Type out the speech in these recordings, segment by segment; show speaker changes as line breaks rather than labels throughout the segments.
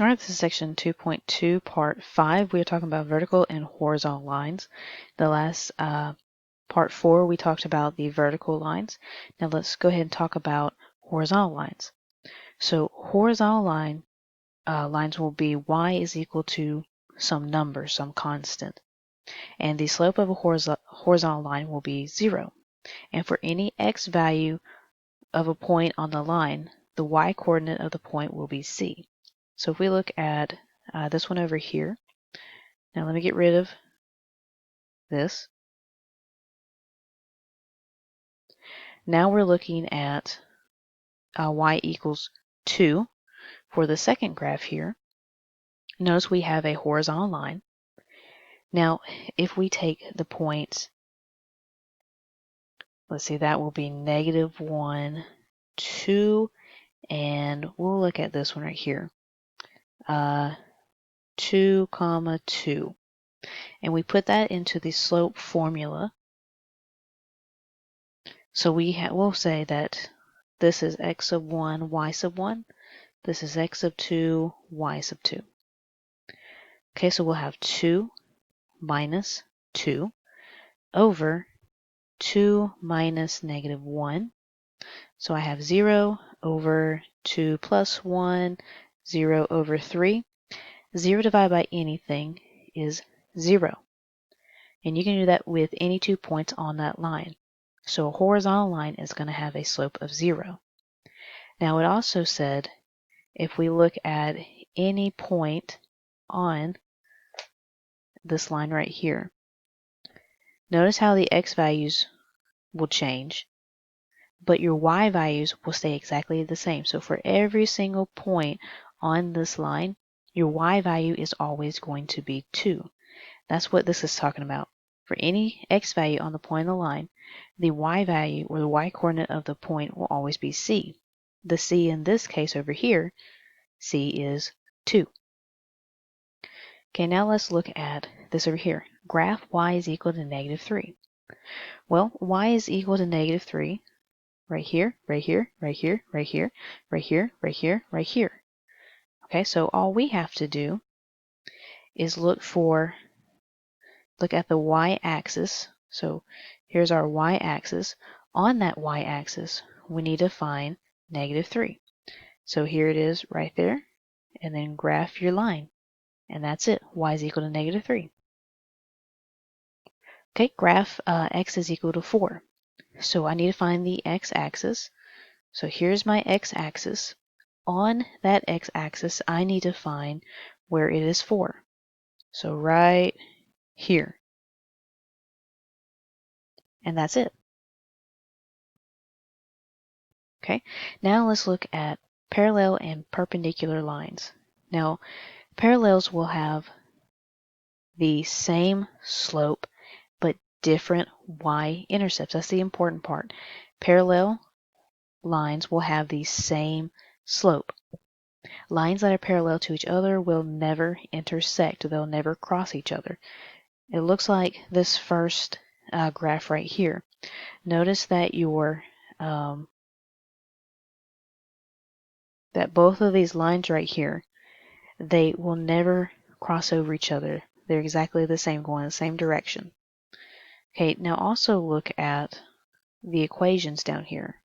All right, this is section 2.2, part 5. We are talking about vertical and horizontal lines. The last part 4, we talked about the vertical lines. Now let's go ahead and talk about horizontal lines. So horizontal lines will be y is equal to some number, some constant. And the slope of a horizontal line will be 0. And for any x value of a point on the line, the y coordinate of the point will be c. So if we look at this one over here, now let me get rid of this. Now we're looking at y equals 2 for the second graph here. Notice we have a horizontal line. Now if we take the points, let's see, that will be -1, 2, and we'll look at this one right here. 2, 2. And we put that into the slope formula. So we'll say that this is x sub 1, y sub 1. This is x sub 2, y sub 2. Okay, so we'll have 2 minus 2 over 2 minus -1. So I have 0 over 2 plus 1, 0 over 3. 0 divided by anything is 0. And you can do that with any 2 points on that line. So a horizontal line is going to have a slope of 0. Now it also said if we look at any point on this line right here, notice how the x values will change, but your y values will stay exactly the same. So for every single point on this line, your y value is always going to be 2. That's what this is talking about. For any x value on the point of the line, the y value or the y coordinate of the point will always be c. The c in this case over here, c is 2. Okay, now let's look at this over here. Graph y is equal to -3. Well, y is equal to -3 right here, right here, right here, right here, right here, right here, right here. Okay, so all we have to do is look at the y-axis. So here's our y-axis. On that y-axis, we need to find -3. So here it is right there, and then graph your line. And that's it. Y is equal to -3. Okay, graph x is equal to 4. So I need to find the x-axis. So here's my x-axis. On that x-axis, I need to find where it is 4. So right here. And that's it. Okay, now let's look at parallel and perpendicular lines. Now, parallels will have the same slope, but different y-intercepts. That's the important part. Parallel lines will have the same slope. Lines that are parallel to each other will never intersect. They'll never cross each other. It looks like this first graph right here. Notice that that both of these lines right here, they will never cross over each other. They're exactly the same, going in the same direction. Okay, now also look at the equations down here.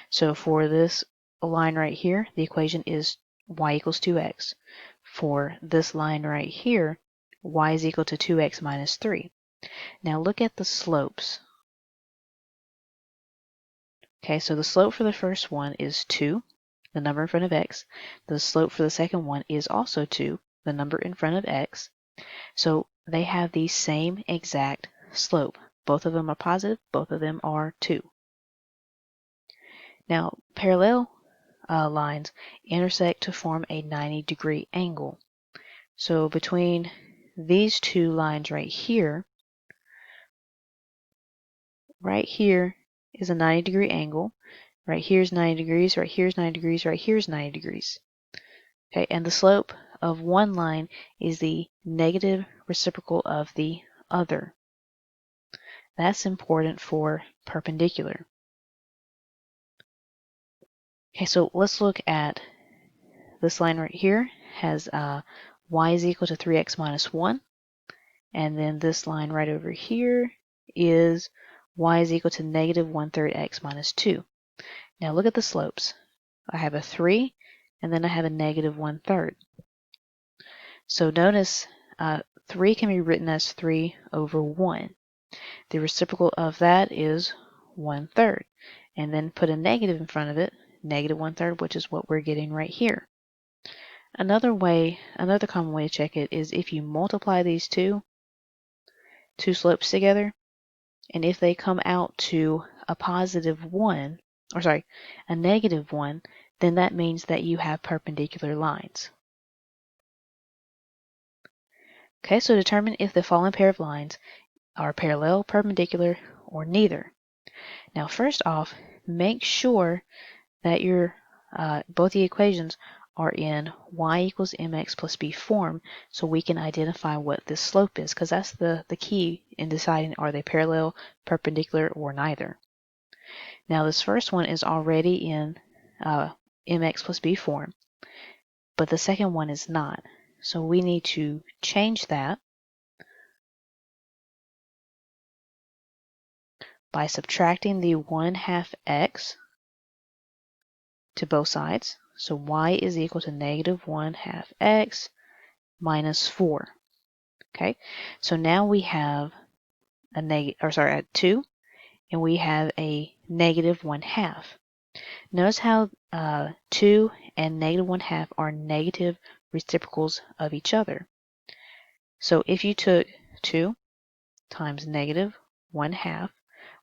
So for this line right here, the equation is y equals 2x. For this line right here, y is equal to 2x minus 3. Now look at the slopes. Okay, so the slope for the first one is 2, the number in front of x. The slope for the second one is also 2, the number in front of x. So they have the same exact slope. Both of them are positive, both of them are 2. Now, parallel lines intersect to form a 90-degree angle. So between these two lines right here is a 90-degree angle. Right here's 90 degrees, right here's 90 degrees, right here's 90 degrees. Okay, and the slope of one line is the negative reciprocal of the other. That's important for perpendicular. Okay, so let's look at this line right here has y is equal to 3x minus 1. And then this line right over here is y is equal to negative 1/3 x minus 2. Now look at the slopes. I have a 3, and then I have a negative 1/3. So notice 3 can be written as 3 over 1. The reciprocal of that is 1/3. And then put a negative in front of it, negative 1/3, which is what we're getting right here. Another common way to check it is if you multiply these two slopes together, and if they come out to a positive 1, or sorry, a negative 1, then that means that you have perpendicular lines. Okay, so determine if the following pair of lines are parallel, perpendicular, or neither. Now first off, make sure that your both the equations are in y equals mx plus b form, so we can identify what this slope is, because that's the key in deciding are they parallel, perpendicular, or neither. Now this first one is already in mx plus b form, but the second one is not. So we need to change that by subtracting the 1/2 x to both sides. So y is equal to negative 1/2 x minus 4. Okay, so now we have a 2, and we have a negative 1/2. Notice how 2 and negative 1/2 are negative reciprocals of each other. So if you took 2 times negative 1/2,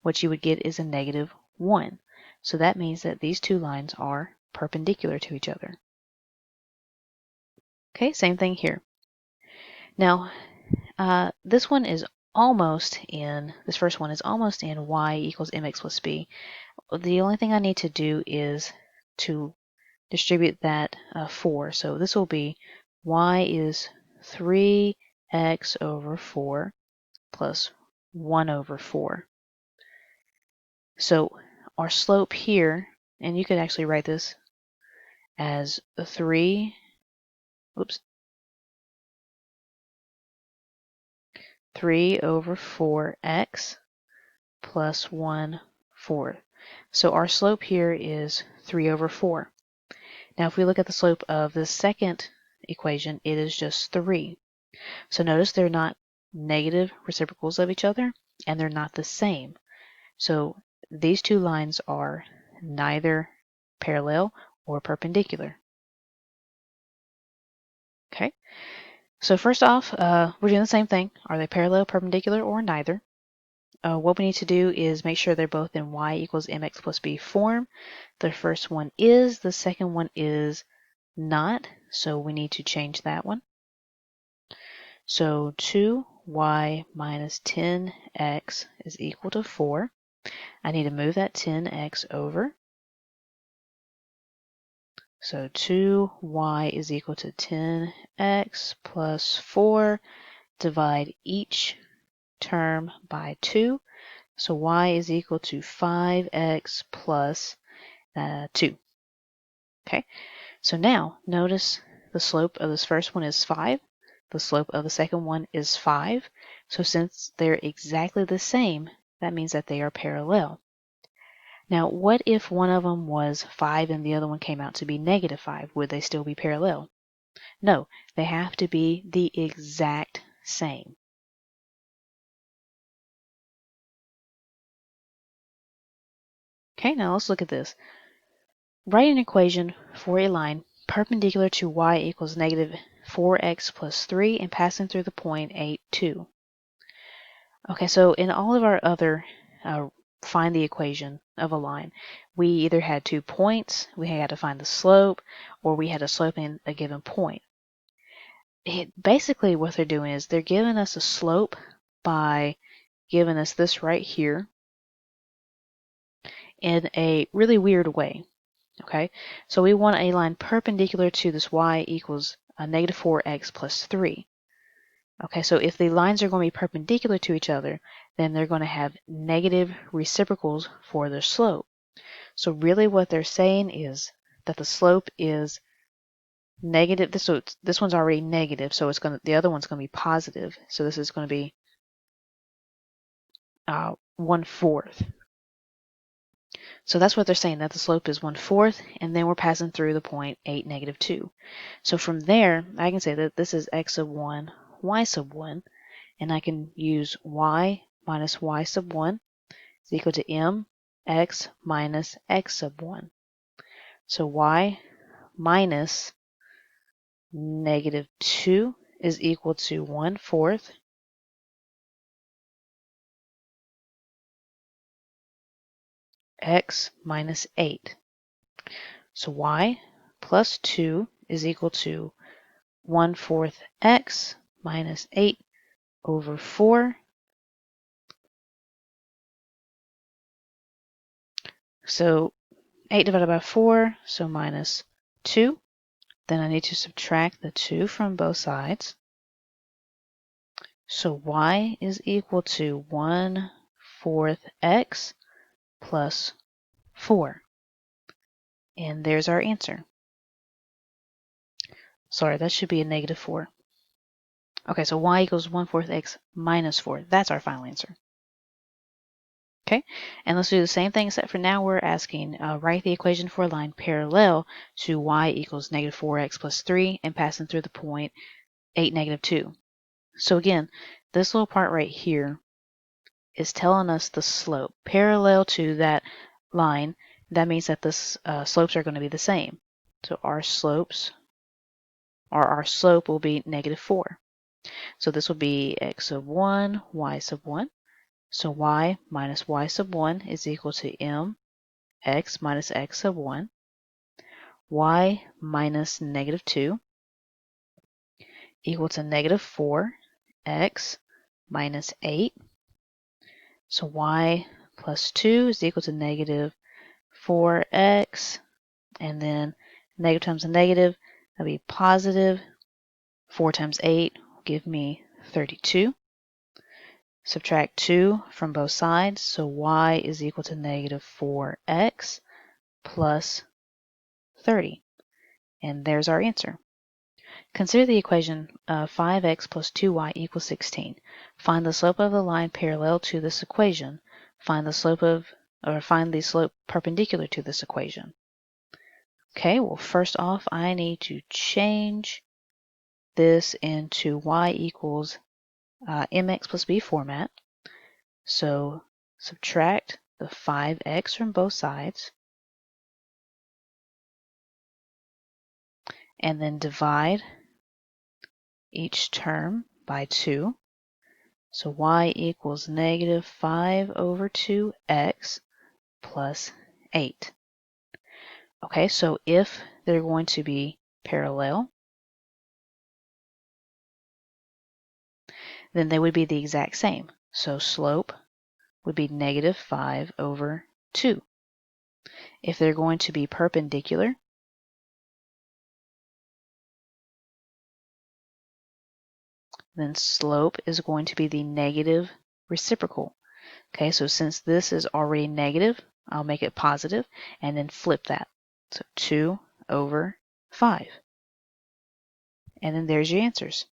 what you would get is a negative 1. So that means that these two lines are perpendicular to each other. Okay, same thing here. Now, this first one is almost in y equals mx plus b. The only thing I need to do is to distribute that 4. So this will be y is 3x over 4 plus 1 over 4. So our slope here, and you could actually write this as 3 over 4x plus 1/4. So our slope here is 3 over 4. Now if we look at the slope of the second equation, it is just 3. So notice they're not negative reciprocals of each other, and they're not the same. So these two lines are neither parallel or perpendicular. Okay, so first off, we're doing the same thing. Are they parallel, perpendicular, or neither? What we need to do is make sure they're both in y equals mx plus b form. The first one is, the second one is not, so we need to change that one. So 2y minus 10x is equal to 4. I need to move that 10x over. So 2y is equal to 10x plus 4. Divide each term by 2. So y is equal to 5x plus 2. Okay, so now notice the slope of this first one is 5. The slope of the second one is 5. So since they're exactly the same, that means that they are parallel. Now, what if one of them was 5 and the other one came out to be negative 5? Would they still be parallel? No, they have to be the exact same. Okay, now let's look at this. Write an equation for a line perpendicular to y equals negative 4x plus 3 and passing through the point 8, 2. Okay, so in all of our other find the equation of a line, we either had 2 points, we had to find the slope, or we had a slope in a given point. Basically what they're doing is they're giving us a slope by giving us this right here in a really weird way. Okay, so we want a line perpendicular to this y equals negative 4x plus 3. Okay, so if the lines are going to be perpendicular to each other, then they're going to have negative reciprocals for their slope. So really what they're saying is that the slope is negative. This one's already negative, so the other one's gonna be positive. So this is gonna be 1/4. So that's what they're saying, that the slope is 1/4, and then we're passing through the point 8, -2. So from there, I can say that this is x sub 1, y sub 1, and I can use y minus y sub 1 is equal to mx minus x sub 1. So y minus -2 is equal to 1/4 x minus 8. So y plus 2 is equal to 1/4 x minus 8 over 4. So 8 divided by 4, so minus 2. Then I need to subtract the 2 from both sides. So y is equal to 1/4 x plus 4. And there's our answer. Sorry, that should be a -4. Okay, so y equals 1/4 x minus 4. That's our final answer. Okay, and let's do the same thing, except for now we're asking, write the equation for a line parallel to y equals -4x plus 3 and passing through the point 8, -2. So again, this little part right here is telling us the slope parallel to that line. That means that the slopes are going to be the same. So our slope will be -4. So this will be x sub 1, y sub 1. So y minus y sub 1 is equal to mx minus x sub 1. Y minus -2 equal to -4 x minus 8. So y plus 2 is equal to -4x, and then negative times a negative, that'll be positive. 4 times 8 will give me 32. Subtract 2 from both sides, so y is equal to -4x plus 30. And there's our answer. Consider the equation 5x plus 2y equals 16. Find the slope of the line parallel to this equation. Find the slope perpendicular to this equation. Okay, well, first off, I need to change this into y equals mx plus b format. So subtract the 5x from both sides, and then divide each term by 2. So y equals -5 over 2x plus 8. Okay, so if they're going to be parallel, then they would be the exact same. So slope would be -5 over 2. If they're going to be perpendicular, then slope is going to be the negative reciprocal. Okay, so since this is already negative, I'll make it positive and then flip that. So 2 over 5. And then there's your answers.